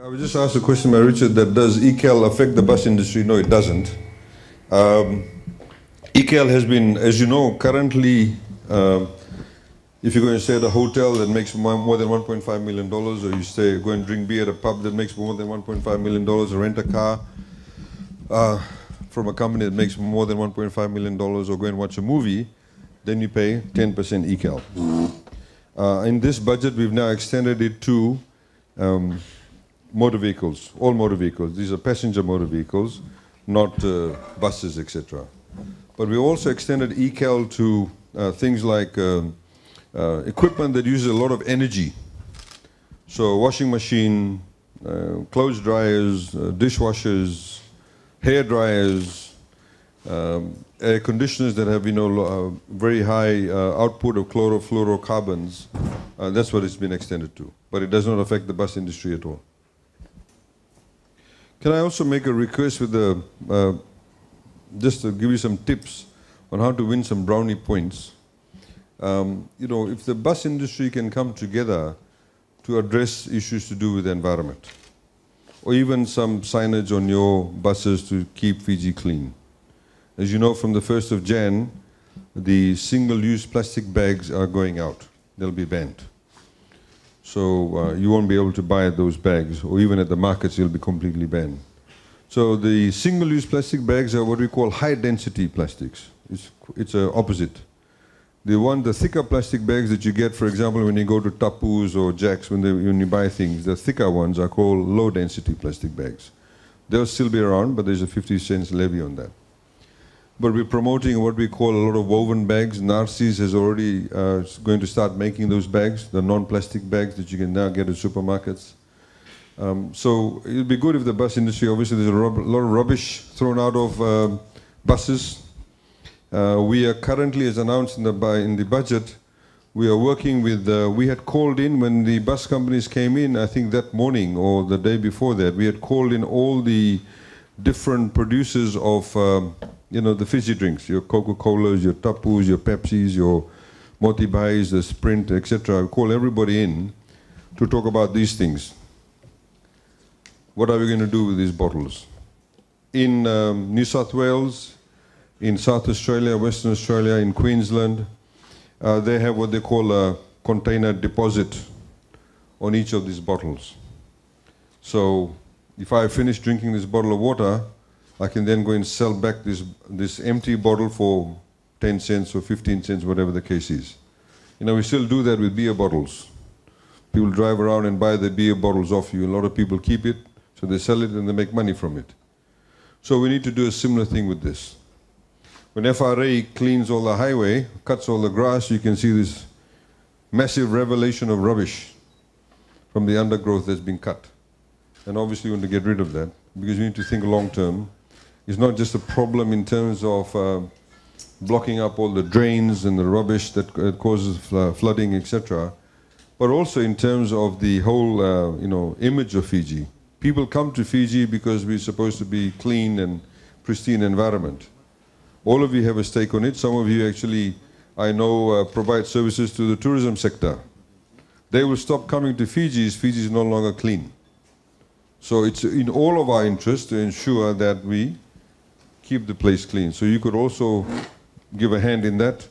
I was just asked a question by Richard that does ECAL affect the bus industry? No, it doesn't. ECAL has been, as you know, currently, if you're going to stay at a hotel that makes more than $1.5 million, or you go and drink beer at a pub that makes more than $1.5 million, or rent a car from a company that makes more than $1.5 million, or go and watch a movie, then you pay 10% ECAL. In this budget, we've now extended it to motor vehicles, all motor vehicles. These are passenger motor vehicles, not buses, etc. But we also extended ECAL to things like equipment that uses a lot of energy. So washing machine, clothes dryers, dishwashers, hair dryers, air conditioners that have very high output of chlorofluorocarbons. That's what it's been extended to. But it does not affect the bus industry at all. Can I also make a request with just to give you some tips on how to win some brownie points? If the bus industry can come together to address issues to do with the environment, or even some signage on your buses to keep Fiji clean. As you know, from the 1st of Jan, the single-use plastic bags are going out. They'll be banned. So you won't be able to buy those bags, or even at the markets, you'll be completely banned. So the single-use plastic bags are what we call high-density plastics. It's opposite. The thicker plastic bags that you get, for example, when you go to Tapu's or Jack's, when you buy things, the thicker ones are called low-density plastic bags. They'll still be around, but there's a 50 cents levy on that. But we're promoting what we call a lot of woven bags. Narcis is already going to start making those bags, the non-plastic bags that you can now get at supermarkets. So it would be good if the bus industry, obviously there's a lot of rubbish thrown out of buses. We are currently, as announced in the budget, we are working with, we had called in when the bus companies came in, I think that morning or the day before that, we had called in all the different producers of the fizzy drinks, your Coca-Colas, your Tapus, your Pepsis, your Motibais, the Sprint, etc. We call everybody in to talk about these things. What are we going to do with these bottles? In New South Wales, in South Australia, Western Australia, in Queensland, they have what they call a container deposit on each of these bottles. So if I finish drinking this bottle of water, I can then go and sell back this empty bottle for 10 cents or 15 cents, whatever the case is. We still do that with beer bottles. People drive around and buy the beer bottles off you. A lot of people keep it, so they sell it and they make money from it. So we need to do a similar thing with this. When FRA cleans all the highway, cuts all the grass, you can see this massive revelation of rubbish from the undergrowth that's been cut. And obviously we want to get rid of that, because we need to think long term. It's not just a problem in terms of blocking up all the drains and the rubbish that causes flooding, etc., but also in terms of the whole image of Fiji. People come to Fiji because we're supposed to be clean and pristine environment. All of you have a stake on it. Some of you actually, I know, provide services to the tourism sector. They will stop coming to Fiji if Fiji is no longer clean. So it's in all of our interest to ensure that we keep the place clean. So you could also give a hand in that.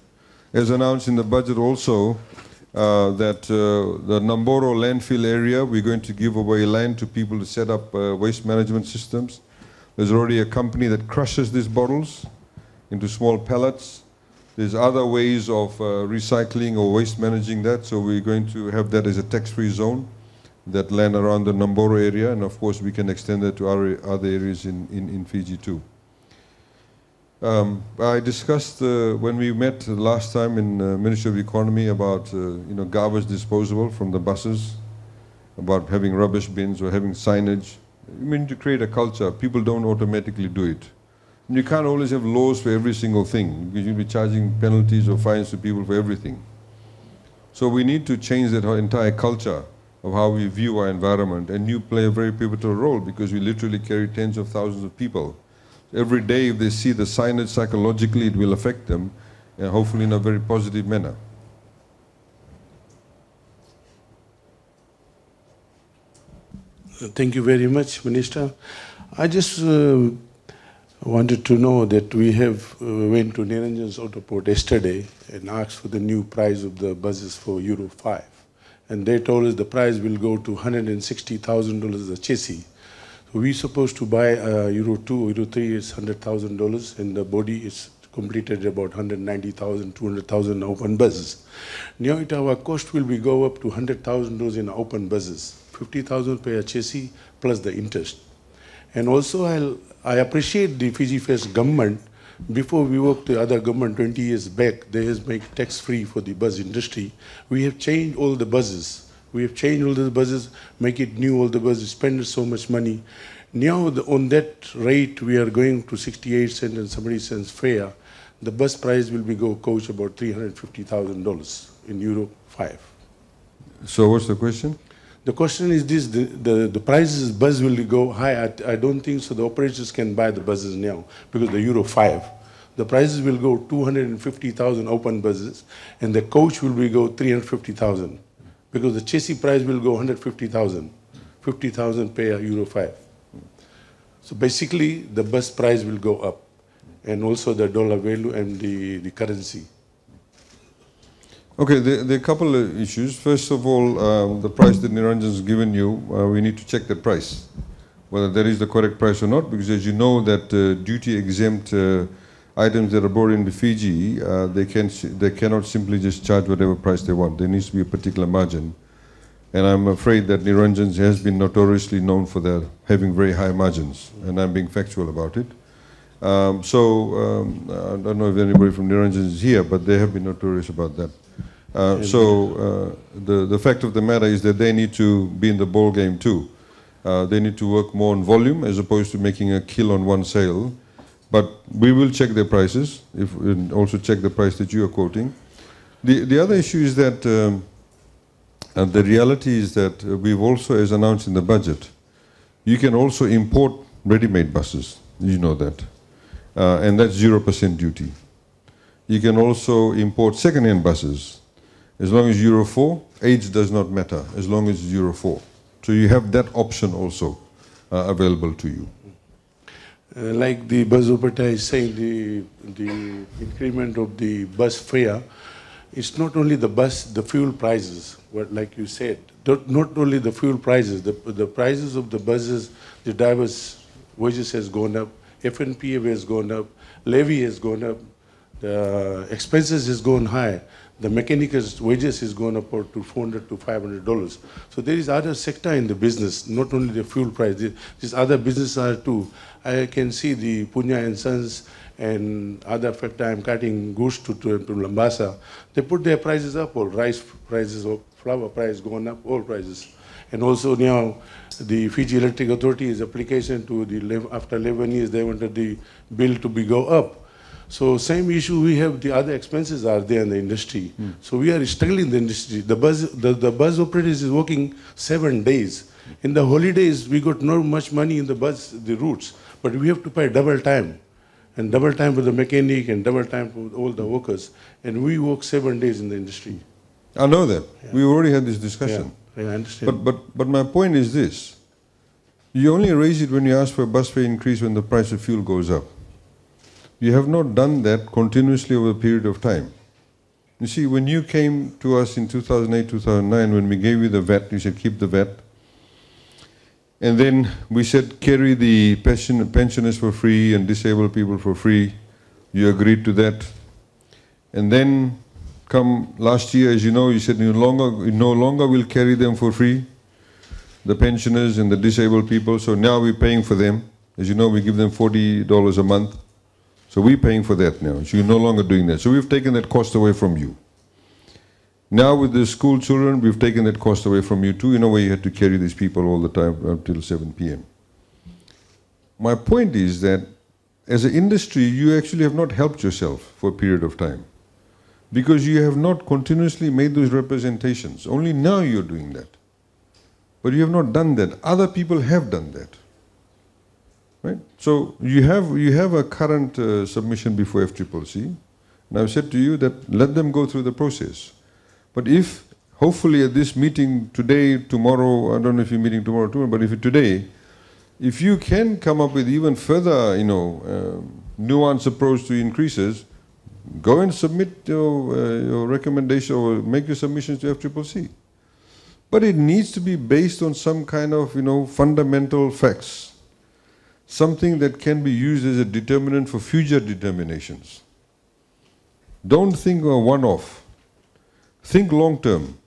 As announced in the budget also, that the Namboro landfill area, we're going to give away land to people to set up waste management systems. There's already a company that crushes these bottles into small pellets. There's other ways of recycling or waste managing that, so we're going to have that as a tax-free zone, that land around the Namboro area, and of course we can extend that to other areas in Fiji too. I discussed when we met last time in Ministry of Economy about garbage disposal from the buses, about having rubbish bins or having signage. We need to create a culture. People don't automatically do it. And you can't always have laws for every single thing, because you'll be charging penalties or fines to people for everything. So we need to change that entire culture of how we view our environment, and you play a very pivotal role, because we literally carry tens of thousands of people. Every day, if they see the signage psychologically, it will affect them, and hopefully in a very positive manner. Thank you very much, Minister. I just wanted to know that we have went to Niranjan's Autoport yesterday and asked for the new price of the buses for Euro 5. And they told us the price will go to $160,000 a chassis. So we're supposed to buy Euro 2, Euro 3 is $100,000, and the body is completed about 190,000, 200,000 open buses. Now our cost will be go up to $100,000 in open buses, 50,000 per chassis plus the interest. And also I appreciate the Fiji First government. Before we worked the other government 20 years back, they has made tax free for the bus industry. We have changed all the buses. We have changed all the buses, make it new, all the buses, spend so much money. Now on that rate, we are going to 68 cents and 70 cents fare. The bus price will be go coach about $350,000 in Euro 5. So what's the question? The question is this, the prices bus will go high. I don't think so the operators can buy the buses now because the Euro 5. The prices will go 250,000 open buses and the coach will be go 350,000 because the chassis price will go 150,000, 50,000 per Euro 5. So basically the bus price will go up and also the dollar value and the currency. Okay, there are a couple of issues. First of all, the price that Niranjan's given you, we need to check the price, whether that is the correct price or not, because as you know that duty-exempt items that are brought into Fiji, they cannot simply just charge whatever price they want. There needs to be a particular margin. And I'm afraid that Niranjan's has been notoriously known for their having very high margins, and I'm being factual about it. I don't know if anybody from Niranjan's is here, but they have been notorious about that. The fact of the matter is that they need to be in the ball game too. They need to work more on volume as opposed to making a kill on one sale. But we will check their prices, and also check the price that you are quoting. The other issue is that the reality is that we've also, as announced in the budget, you can also import ready-made buses. You know that. And that's 0% duty. You can also import second-hand buses. As long as Euro 4, age does not matter, as long as it's Euro 4. So you have that option also available to you. Like the bus operator is saying, the increment of the bus fare, it's not only the bus, the fuel prices, like you said, not only the fuel prices, the prices of the buses, the drivers' wages has gone up, FNPA has gone up, levy has gone up, the expenses has gone high. The mechanic's wages is going up to $400 to $500. So there is other sector in the business, not only the fuel price. These other businesses are too. I can see the Punya and Sons and other factor. I'm cutting goods to Lambasa. They put their prices up, all rice prices, or flour price going up, all prices. And also now the Fiji Electric Authority is application to the after 11 years they wanted the bill to be go up. So same issue we have, the other expenses are there in the industry. So we are struggling in the industry. The bus operators is working 7 days. In the holidays, we got not much money in the bus, the routes, but we have to pay double time. And double time for the mechanic and double time for all the workers. And we work 7 days in the industry. I know that. Yeah. We already had this discussion. Yeah, I understand. But my point is this. You only raise it when you ask for a bus fare increase when the price of fuel goes up. You have not done that continuously over a period of time. You see, when you came to us in 2008, 2009, when we gave you the VAT, you said keep the VAT. And then we said carry the pensioners for free and disabled people for free. You agreed to that. And then come last year, as you know, you said you no longer will carry them for free, the pensioners and the disabled people. So now we're paying for them. As you know, we give them $40 a month. So we're paying for that now. So you're no longer doing that. So we've taken that cost away from you. Now with the school children, we've taken that cost away from you too. You know where you had to carry these people all the time until 7 p.m. My point is that as an industry, you actually have not helped yourself for a period of time because you have not continuously made those representations. Only now you're doing that. But you have not done that. Other people have done that. Right? So you have a current submission before FCCC, and I've said to you that let them go through the process. But if hopefully at this meeting today, tomorrow, I don't know if you're meeting tomorrow, but if today, if you can come up with even further, nuanced approach to increases, go and submit your recommendation or make your submissions to FCCC. But it needs to be based on some kind of, fundamental facts. Something that can be used as a determinant for future determinations. Don't think of one-off. Think long-term.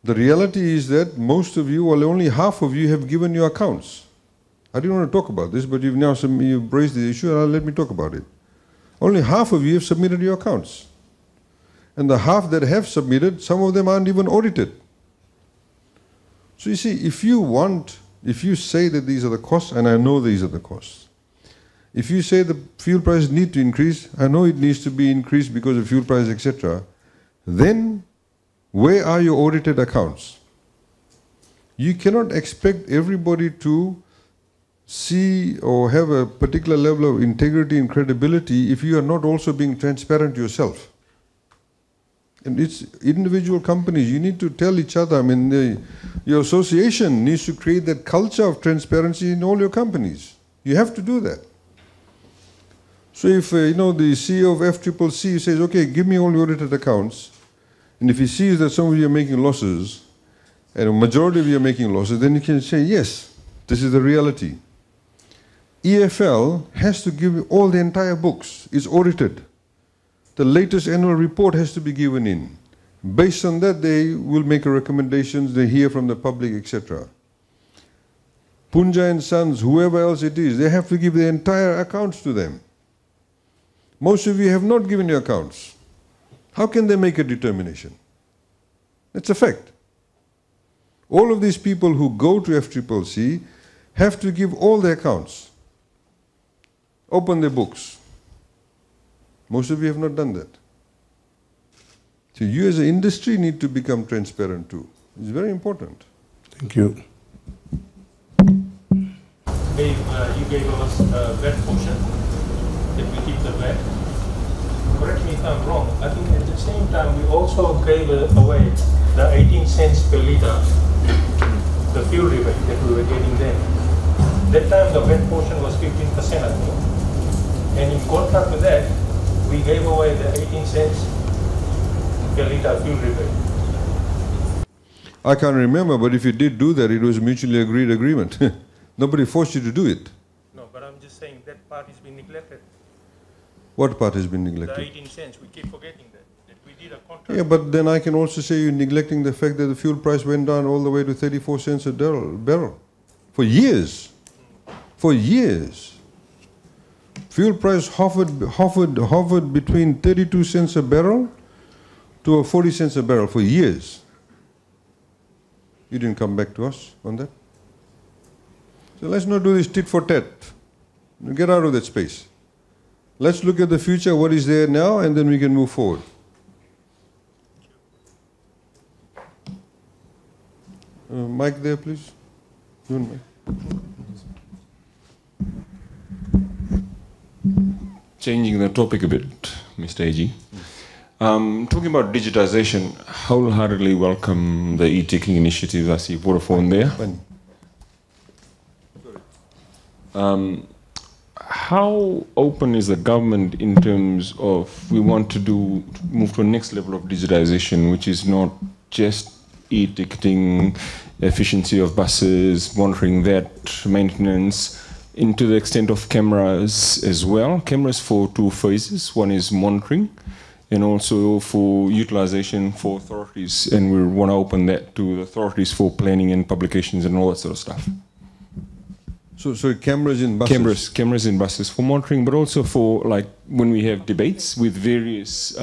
The reality is that most of you, well, only half of you have given your accounts. I didn't want to talk about this, but you've raised the issue, and let me talk about it. Only half of you have submitted your accounts. And the half that have submitted, some of them aren't even audited. So you see, if you say that these are the costs, and I know these are the costs, if you say the fuel prices need to increase, I know it needs to be increased because of fuel prices, etc., then where are your audited accounts? You cannot expect everybody to see or have a particular level of integrity and credibility if you are not also being transparent yourself. And it's individual companies, you need to tell each other, your association needs to create that culture of transparency in all your companies. You have to do that. So if, the CEO of FCCC says, okay, give me all your audited accounts, and if he sees that some of you are making losses, and a majority of you are making losses, then you can say, yes, this is the reality. EFL has to give all the entire books. It's audited. The latest annual report has to be given in. Based on that, they will make recommendations, they hear from the public, etc. Punja and Sons, whoever else it is, they have to give the entire accounts to them. Most of you have not given your accounts. How can they make a determination? It's a fact. All of these people who go to FCCC have to give all their accounts. Open their books. Most of you have not done that. So you as an industry need to become transparent too. It's very important. Thank you. Dave, you gave us a VAT portion, that we keep the VAT. Correct me if I'm wrong, I think at the same time we also gave away the 18 cents per litre, the fuel rebate that we were getting then. That time the VAT portion was 15%, I think. And in contrast with that, we gave away the 18 cents per litre fuel rebate. I can't remember, but if you did do that, it was a mutually agreed agreement. Nobody forced you to do it. No, but I'm just saying that part has been neglected. What part has been neglected? The 18 cents, we keep forgetting that we did a contract. Yeah, but then I can also say you're neglecting the fact that the fuel price went down all the way to 34 cents a barrel. For years. For years. Fuel price hovered between 32 cents a barrel to 40 cents a barrel for years. You didn't come back to us on that. So let's not do this tit for tat. Get out of that space. Let's look at the future, what is there now, and then we can move forward. Mic there, please. You want mic? Changing the topic a bit, Mr. AG. Talking about digitization, wholeheartedly welcome the e-ticketing initiative. I see Vodafone there. How open is the government in terms of we want to move to a next level of digitization, which is not just e-ticketing, efficiency of buses, monitoring that, maintenance, into the extent of cameras as well. Cameras for two phases. One is monitoring and also for utilization for authorities. And we want to open that to the authorities for planning and publications and all that sort of stuff. So cameras in buses? Cameras in buses for monitoring, but also for like when we have debates with various,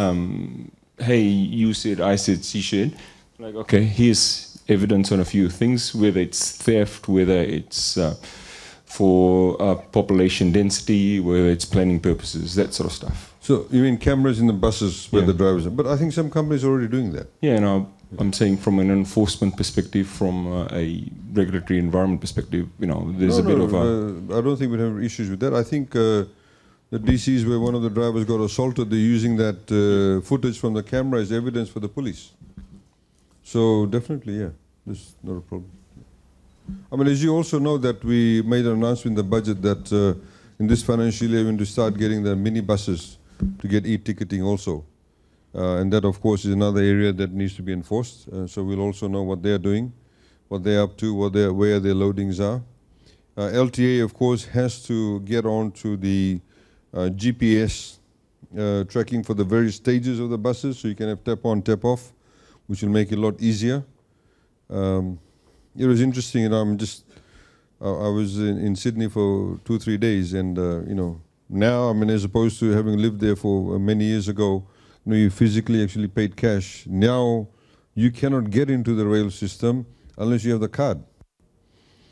hey, you said, I said, she said, like, okay, here's evidence on a few things, whether it's theft, whether it's for population density, whether it's planning purposes, that sort of stuff. So you mean cameras in the buses where the drivers are? But I think some companies are already doing that. Yeah, no, I'm saying from an enforcement perspective, from a regulatory environment perspective, there's a bit of a... I don't think we have issues with that. I think the DCs where one of the drivers got assaulted, they're using that footage from the camera as evidence for the police. So definitely, yeah, this is not a problem. I mean, as you also know that we made an announcement in the budget that in this financial year we're going to start getting the mini buses to get e-ticketing also. And that, of course, is another area that needs to be enforced. So we'll also know what they're doing, what they're up to, where their loadings are. LTA, of course, has to get on to the GPS tracking for the various stages of the buses, so you can have tap on, tap off, which will make it a lot easier. It was interesting, you know, I was in Sydney for 2-3 days, and you know, now, I mean, as opposed to having lived there for many years ago, you know, you physically actually paid cash. Now, you cannot get into the rail system unless you have the card.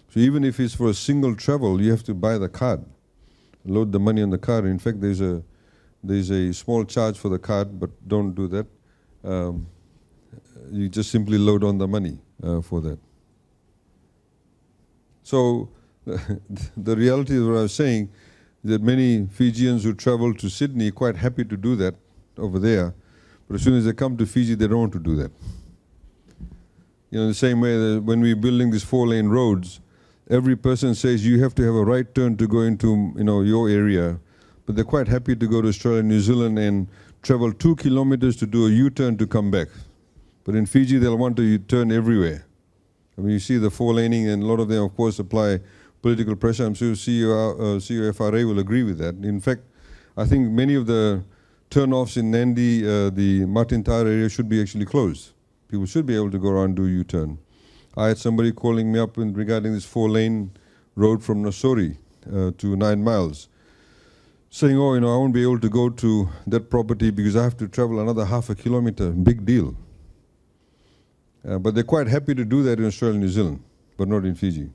So even if it's for a single travel, you have to buy the card, load the money on the card. In fact, there's a small charge for the card, but don't do that. You just simply load on the money for that. So the reality of what I was saying is that many Fijians who travel to Sydney are quite happy to do that over there, but as soon as they come to Fiji, they don't want to do that. You know, the same way that when we're building these 4-lane roads, every person says you have to have a right turn to go into, you know, your area, but they're quite happy to go to Australia and New Zealand and travel 2 kilometers to do a U-turn to come back. But in Fiji, they'll want to turn everywhere. I mean, you see the 4-laning, and a lot of them, of course, apply political pressure. I'm sure COFRA will agree with that. In fact, I think many of the turn-offs in Nandi, the Martin Tyre area, should be actually closed. People should be able to go around and do U-turn. I had somebody calling me up regarding this 4-lane road from Nassori to 9 miles, saying, oh, you know, I won't be able to go to that property because I have to travel another half a kilometer. Big deal. But they're quite happy to do that in Australia and New Zealand, but not in Fiji.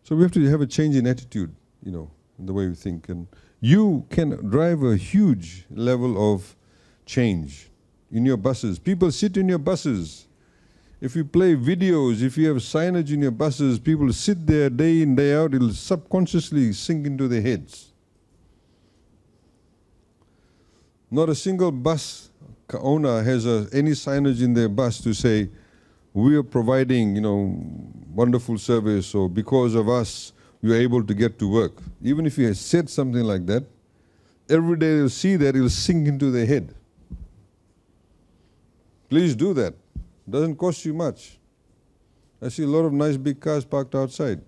So we have to have a change in attitude, you know, in the way we think. And you can drive a huge level of change in your buses. People sit in your buses. If you play videos, if you have signage in your buses, people sit there day in, day out, it'll subconsciously sink into their heads. Not a single bus owner has any signage in their bus to say, we are providing, you know, wonderful service, or because of us, you're able to get to work. Even if you have said something like that, every day they'll see that, it'll sink into their head. Please do that. It doesn't cost you much. I see a lot of nice big cars parked outside.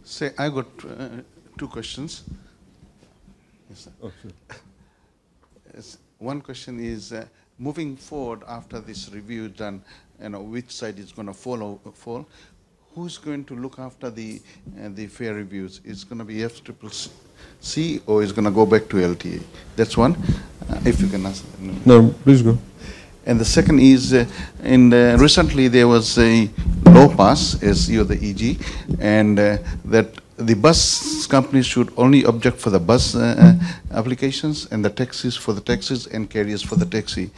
Say, I got 2 questions. Yes, sir. Oh, sure. One question is, moving forward after this review done, you know, which side is going to fall? Who's going to look after the fare reviews? Is it going to be FCCC or is it going to go back to LTA? That's one. If you can answer that. No, please go. And the second is, recently there was a law passed, as you're the EG, and that the bus companies should only object for the bus applications, and the taxis for the taxis, and carriers for the taxi.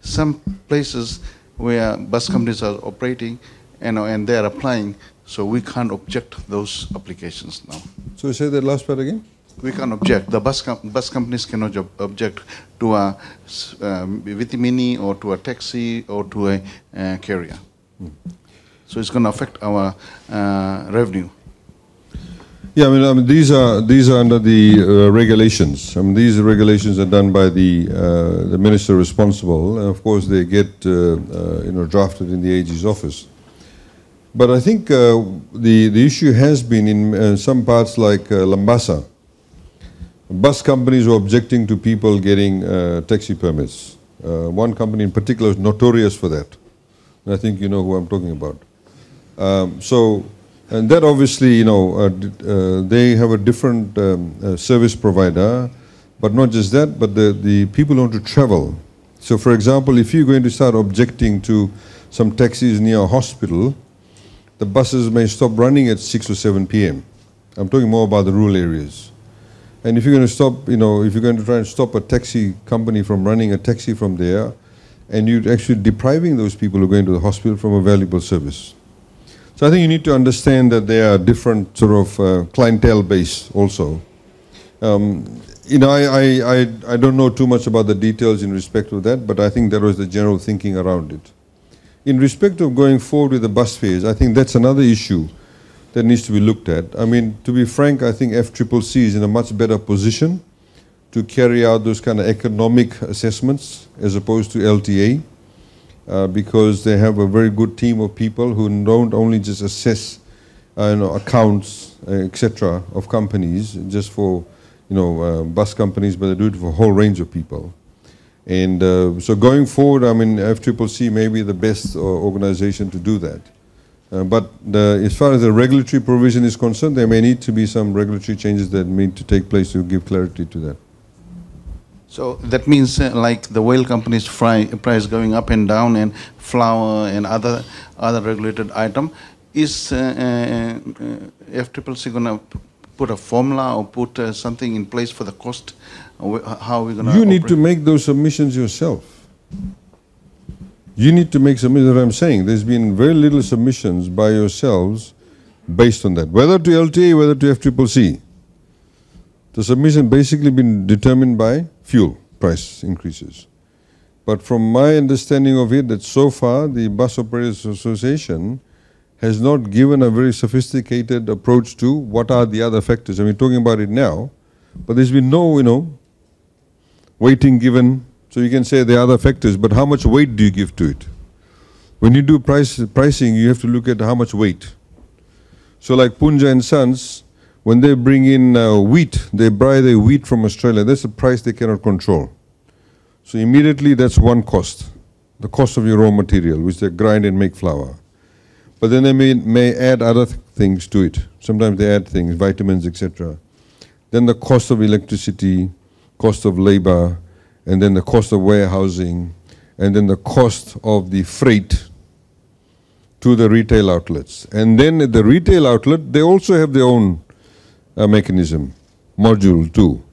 Some places where bus companies are operating, you know, and they are applying, so we can't object those applications now. So say that last part again? We can't object. The bus companies cannot object to a Vitimini or to a taxi or to a carrier. So it's going to affect our revenue. Yeah, I mean these are under the regulations. I mean, these regulations are done by the minister responsible, and of course they get you know, drafted in the AG's office. But I think the issue has been in some parts like Lambasa. Bus companies were objecting to people getting taxi permits. One company in particular is notorious for that. And I think you know who I'm talking about. And that obviously, you know, they have a different service provider, but not just that, but the people want to travel. So for example, if you're going to start objecting to some taxis near a hospital, the buses may stop running at 6 or 7 p.m. I'm talking more about the rural areas. And if you're going to stop, you know, if you're going to try and stop a taxi company from running a taxi from there, and you're actually depriving those people who are going to the hospital from a valuable service. So I think you need to understand that there are different sort of clientele base also. You know, I don't know too much about the details in respect of that, but I think that was the general thinking around it. In respect of going forward with the bus fares, I think that's another issue that needs to be looked at. I mean, to be frank, I think FCCC is in a much better position to carry out those kind of economic assessments as opposed to LTA, because they have a very good team of people who don't only just assess accounts, etc., of companies just for bus companies, but they do it for a whole range of people. And so going forward, I mean, FCCC may be the best organization to do that. But as far as the regulatory provision is concerned, there may need to be some regulatory changes that need to take place to give clarity to that. So that means like the oil company's price going up and down, and flour and other regulated item, is FCCC going to put a formula or put something in place for the cost? How are we going to You need to make those submissions yourself. You need to make submissions, what I'm saying. There's been very little submissions by yourselves based on that, whether to LTA, whether to FCCC. The submission basically been determined by fuel price increases. But from my understanding of it, that so far the Bus Operators Association has not given a very sophisticated approach to what are the other factors. I mean, talking about it now, but there's been no, weighting given. So you can say the other factors, but how much weight do you give to it? When you do pricing, you have to look at how much weight. So like Punja and Sons, when they bring in wheat, they buy the wheat from Australia. That's a price they cannot control. So immediately that's one cost, the cost of your raw material, which they grind and make flour. But then they may add other things to it. Sometimes they add things, vitamins, etc. Then the cost of electricity, cost of labor, and then the cost of warehousing, and then the cost of the freight to the retail outlets. And then at the retail outlet, they also have their own mechanism, module too.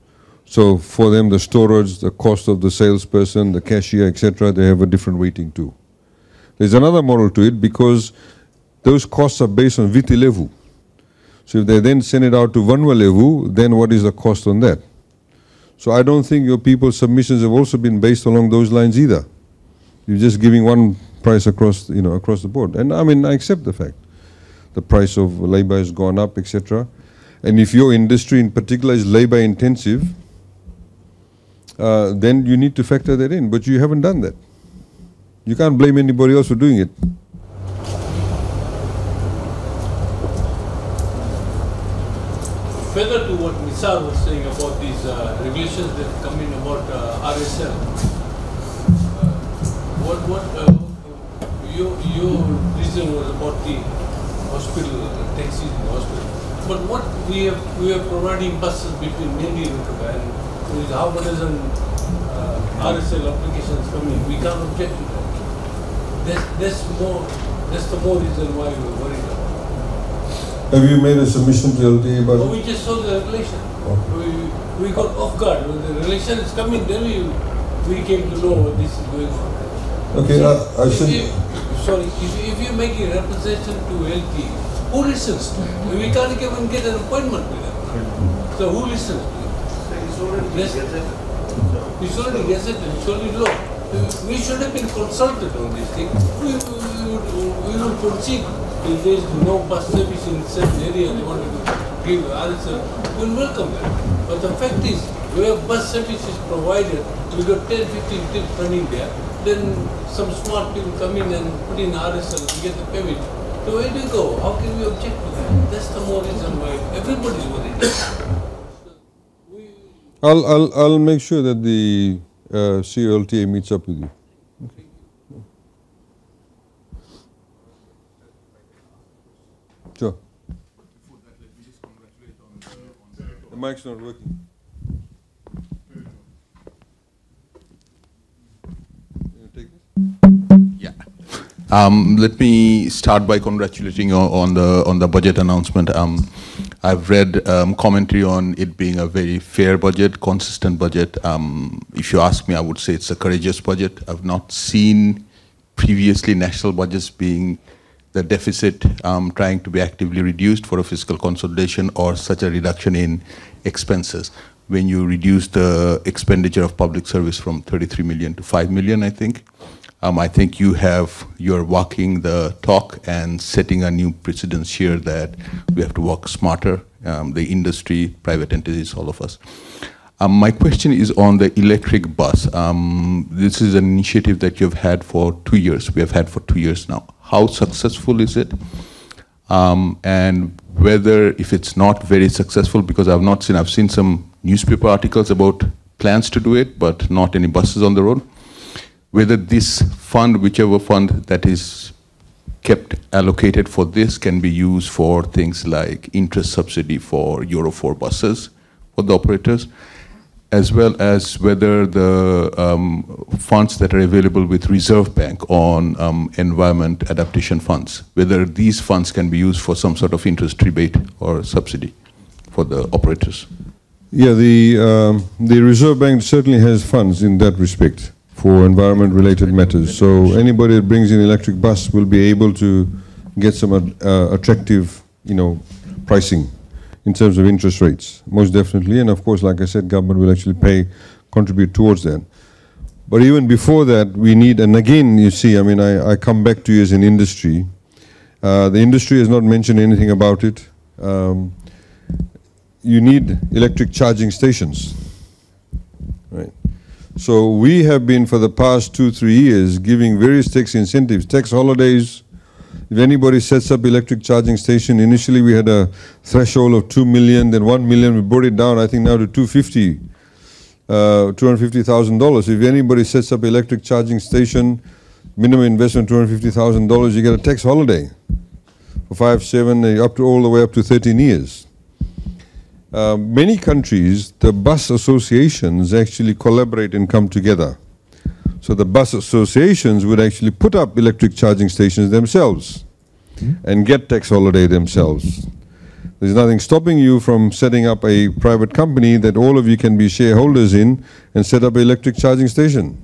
So for them, the storage, the cost of the salesperson, the cashier, etc., they have a different weighting too. There's another model to it because those costs are based on Viti Levu. So if they then send it out to Vanwa Levu, then what is the cost on that? So I don't think your people's submissions have also been based along those lines either. You're just giving one price across, across the board. And I mean, I accept the fact. The price of labor has gone up, etc. And if your industry in particular is labor intensive, then you need to factor that in. But you haven't done that. You can't blame anybody else for doing it. Further to what Nisar was saying about these regulations that come in about RSL, your reason was about the hospital, taxis in the hospital. But what we are providing buses between Nandi and Rutaba, and with half a dozen RSL applications coming, we can't object to that. That's the more reason why we're worried about it. Have you made a submission to LTA about it? We just saw the regulation. Okay. We got off guard. When the regulation is coming, then we came to know what this is going on. Okay, if you're making representation to LTA, who listens to it? We can't even get an appointment with them. So who listens to it? It's already gazetted, it's already law. We should have been consulted on this thing. We would proceed. If there is no bus service in certain area, they want to give RSL, we'll welcome that. But the fact is, where bus service is provided, we got 10, 15 trips running there, then some smart people come in and put in RSL, we get the payment. So where do you go? How can we object to that? That's the more reason why everybody's worried. I'll make sure that the CLTA meets up with you. Okay. Sure. Before that, let me just congratulate on the mic's not working. You take this? Yeah. Let me start by congratulating you on the budget announcement. I've read commentary on it being a very fair budget, consistent budget. If you ask me, I would say it's a courageous budget. I've not seen previously national budgets being the deficit trying to be actively reduced for a fiscal consolidation or such a reduction in expenses. when you reduce the expenditure of public service from 33 million to 5 million, I think. I think you're walking the talk and setting a new precedence here that we have to work smarter, the industry, private entities, all of us. My question is on the electric bus. This is an initiative that you've had for 2 years. We have had for 2 years now. How successful is it? And whether, if it's not very successful, because I've seen some newspaper articles about plans to do it, but not any buses on the road, whether this fund, whichever fund that is kept allocated for this, can be used for things like interest subsidy for Euro 4 buses for the operators, as well as whether the funds that are available with Reserve Bank on environment adaptation funds, whether these funds can be used for some sort of interest rebate or subsidy for the operators. Yeah, the Reserve Bank certainly has funds in that respect for environment-related matters. So anybody that brings in electric bus will be able to get some attractive, pricing in terms of interest rates, most definitely. And of course, like I said, government will actually contribute towards that. But even before that, we need, and again, you see, I come back to you as an industry. The industry has not mentioned anything about it. You need electric charging stations, right? So we have been, for the past 2-3 years, giving various tax incentives, tax holidays. If anybody sets up electric charging station, initially we had a threshold of 2 million, then 1 million, we brought it down, I think now to $250,000. If anybody sets up electric charging station, minimum investment $250,000, you get a tax holiday for 5, 7, all the way up to 13 years. Many countries, the bus associations actually collaborate and come together. So the bus associations would actually put up electric charging stations themselves and get tax holiday themselves. There's nothing stopping you from setting up a private company that all of you can be shareholders in and set up an electric charging station.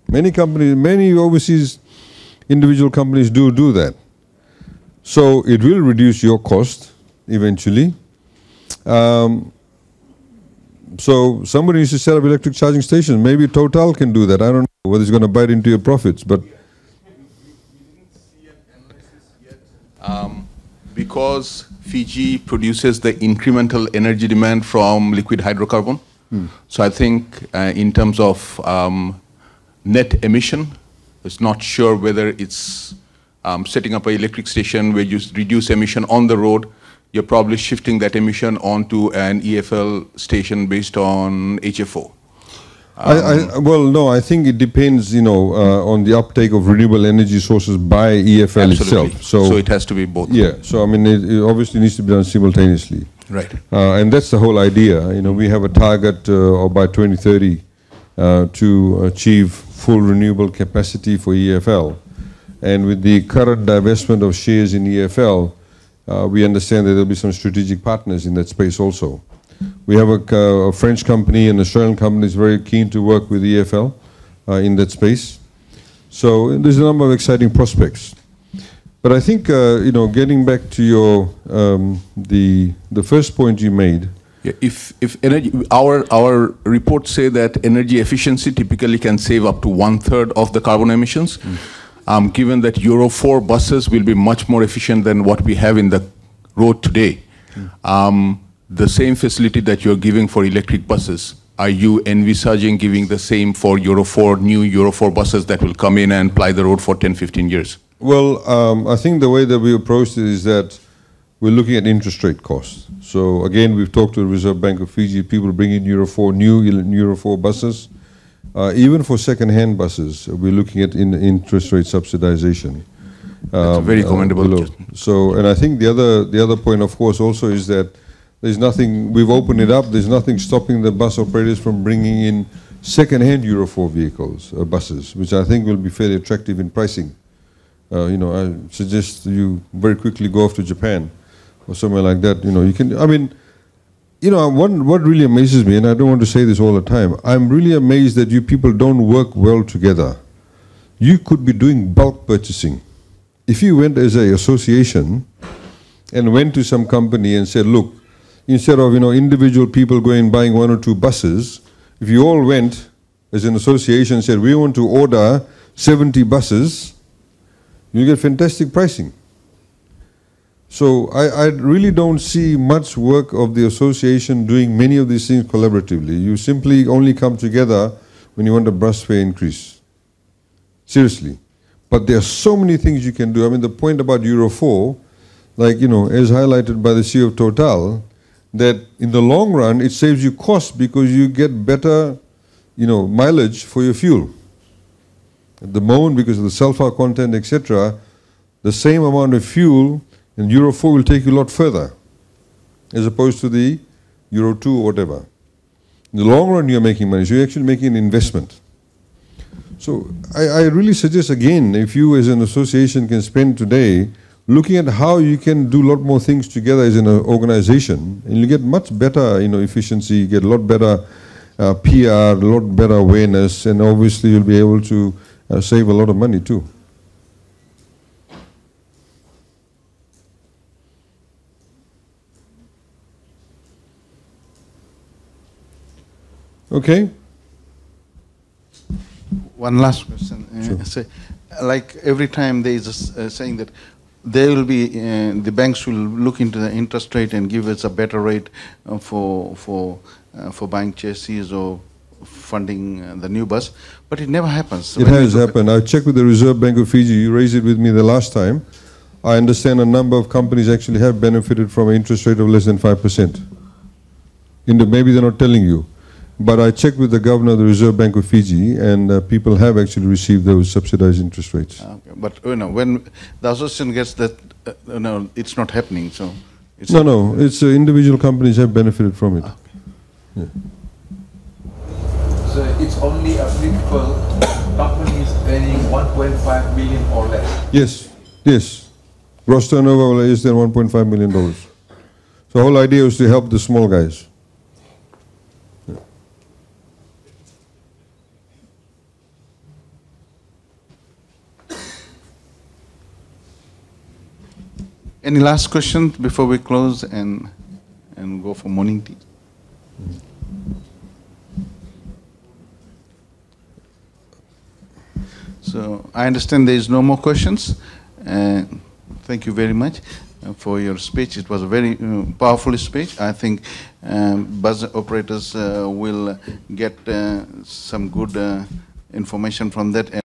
Many companies, many overseas individual companies do that. So it will reduce your cost eventually. So somebody needs to set up electric charging stations. Maybe Total can do that. I don't know whether it's going to bite into your profits, but because Fiji produces the incremental energy demand from liquid hydrocarbon. So I think in terms of net emission, it's not sure whether it's setting up an electric station where you reduce emission on the road. You're probably shifting that emission onto an EFL station based on HFO. Well, no, I think it depends, on the uptake of renewable energy sources by EFL Absolutely. itself. So it has to be both. Yeah, so it obviously needs to be done simultaneously. Right. And that's the whole idea. We have a target by 2030 to achieve full renewable capacity for EFL. And with the current divestment of shares in EFL, we understand that there will be some strategic partners in that space also. We have a French company and an Australian company is very keen to work with EFL in that space. So there's a number of exciting prospects. But I think, getting back to your the first point you made. Yeah, if energy, our reports say that energy efficiency typically can save up to 1/3 of the carbon emissions. Given that Euro 4 buses will be much more efficient than what we have in the road today, the same facility that you're giving for electric buses, are you envisaging giving the same for new Euro 4 buses that will come in and ply the road for 10, 15 years? Well, I think the way that we approached it is that we're looking at interest rate costs. So again, we've talked to the Reserve Bank of Fiji, people bring in new Euro 4 buses. Even for second-hand buses, we're looking at interest rate subsidization. That's very commendable. So, and I think the other point, of course, also is that there's nothing, we've opened it up, there's nothing stopping the bus operators from bringing in second-hand Euro 4 vehicles, buses, which I think will be fairly attractive in pricing. I suggest you very quickly go off to Japan or somewhere like that. You can, what really amazes me, and I don't want to say this all the time, I'm really amazed that you people don't work well together. You could be doing bulk purchasing. If you went as an association and went to some company and said, look, instead of individual people going buying 1 or 2 buses, if you all went as an association and said we want to order 70 buses, you get fantastic pricing. So I really don't see much work of the association doing many of these things collaboratively. You simply only come together when you want a bus fare increase. Seriously. But there are so many things you can do. I mean, the point about Euro 4, like, as highlighted by the CEO of Total, that in the long run, it saves you cost because you get better, mileage for your fuel. At the moment, because of the sulfur content, etc., the same amount of fuel in Euro 4 will take you a lot further, as opposed to the Euro 2 or whatever. In the long run, you're making money, so you're actually making an investment. So I really suggest, again, if you as an association can spend today looking at how you can do a lot more things together as an organization, and you get much better efficiency, you get a lot better PR, a lot better awareness, and obviously you'll be able to save a lot of money too. Okay. One last question. Sure. Say, like every time there is a saying that there will be the banks will look into the interest rate and give us a better rate for buying chassis or funding the new bus, but it never happens. It has happened. I checked with the Reserve Bank of Fiji. You raised it with me the last time. I understand a number of companies actually have benefited from an interest rate of less than 5%. Maybe they're not telling you. But I checked with the governor of the Reserve Bank of Fiji, and people have actually received those subsidized interest rates. Okay. But when the association gets that, it's not happening. So it's no, it's individual companies have benefited from it. Okay. Yeah. So it's only applicable companies earning 1.5 million or less. Yes. Gross turnover less than $1.5 million. So the whole idea was to help the small guys. Any last questions before we close and go for morning tea? So I understand there is no more questions. Thank you very much for your speech. It was a very powerful speech. I think bus operators will get some good information from that.